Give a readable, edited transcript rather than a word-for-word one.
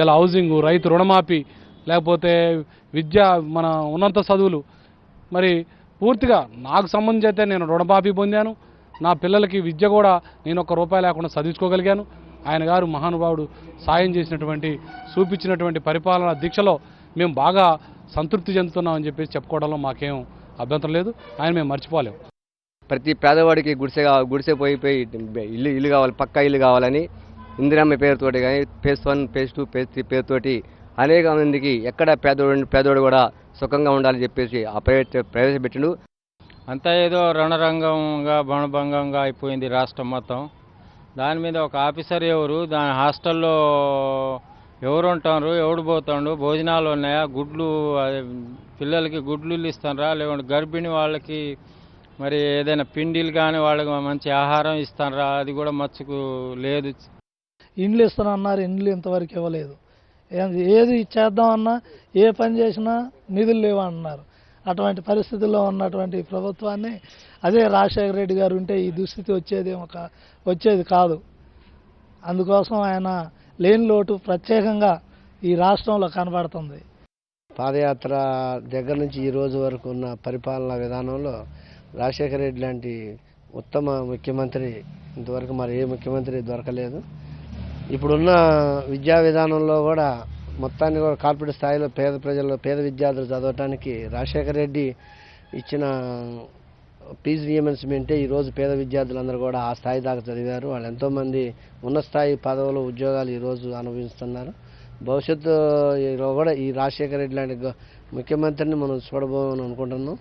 ఇలా హౌసింగు, రైతు రుణమాఫీ, లేకపోతే విద్య, మన ఉన్నత చదువులు. మరి పూర్తిగా నాకు సంబంధించి అయితే నేను రుణమాఫీ పొందాను. నా పిల్లలకి విద్య కూడా నేను ₹1 లేకుండా చదివించుకోగలిగాను. ఆయన గారు మహానుభావుడు సాయం చేసినటువంటి, చూపించినటువంటి పరిపాలనా దీక్షలో మేము బాగా సంతృప్తి చెందుతున్నామని చెప్పేసి చెప్పుకోవడంలో మాకేం అభ్యంతరం లేదు. ఆయన మేము మర్చిపోలేము. ప్రతి పేదవాడికి గుడిసె పోయి ఇల్లు కావాలి, పక్కా ఇల్లు కావాలని ఇందిరమ్మ పేరుతోటి కానీ ఫేజ్ 1, ఫేజ్ 2, ఫేజ్ 3 పేరుతోటి అనేక మందికి ఎక్కడ పేదోడు కూడా సుఖంగా ఉండాలని చెప్పేసి ప్రవేశపెట్టిండు. అంతా ఏదో రణరంగంగా బణభంగంగా అయిపోయింది రాష్ట్రం మొత్తం. దాని మీద ఒక ఆఫీసర్ ఎవరు, దాని హాస్టల్లో ఎవరు ఉంటారు, ఎవడు పోతాడు, భోజనాలు ఉన్నాయా, గుడ్లు పిల్లలకి గుడ్లు ఇస్తారా, లేకుంటే గర్భిణీ వాళ్ళకి మరి ఏదైనా పిండిలు కానీ వాళ్ళకి మంచి ఆహారం ఇస్తారా, అది కూడా మచ్చుకు లేదు. ఇండ్లు ఇస్తానన్నారు, ఇండ్లు ఇంతవరకు ఇవ్వలేదు. ఏది చేద్దామన్నా, ఏ పని చేసినా నిధులు లేవన్నారు. అటువంటి పరిస్థితుల్లో ఉన్నటువంటి ప్రభుత్వాన్ని, అదే రాజశేఖర రెడ్డి గారు ఉంటే ఈ దుస్థితి వచ్చేది కాదు. అందుకోసం ఆయన లేని లోటు ప్రత్యేకంగా ఈ రాష్ట్రంలో కనబడుతుంది. పాదయాత్ర దగ్గర నుంచి ఈ రోజు వరకు ఉన్న పరిపాలనా విధానంలో రాజశేఖర రెడ్డి లాంటి ఉత్తమ ముఖ్యమంత్రి ఇంతవరకు మరి ఏ ముఖ్యమంత్రి దొరకలేదు. ఇప్పుడున్న విద్యా విధానంలో కూడా మొత్తాన్ని కూడా కార్పొరేట్ స్థాయిలో పేద విద్యార్థులు చదవటానికి రాజశేఖర రెడ్డి ఇచ్చిన ఫీజు రియంబర్స్మెంటే ఈరోజు పేద విద్యార్థులందరూ కూడా ఆ స్థాయి దాకా చదివారు. వాళ్ళు ఎంతోమంది ఉన్నత స్థాయి పదవులు, ఉద్యోగాలు ఈరోజు అనుభవిస్తున్నారు. భవిష్యత్తులో కూడా ఈ రాజశేఖర రెడ్డి లాంటి ముఖ్యమంత్రిని మనం చూడబోమని అనుకుంటున్నాం.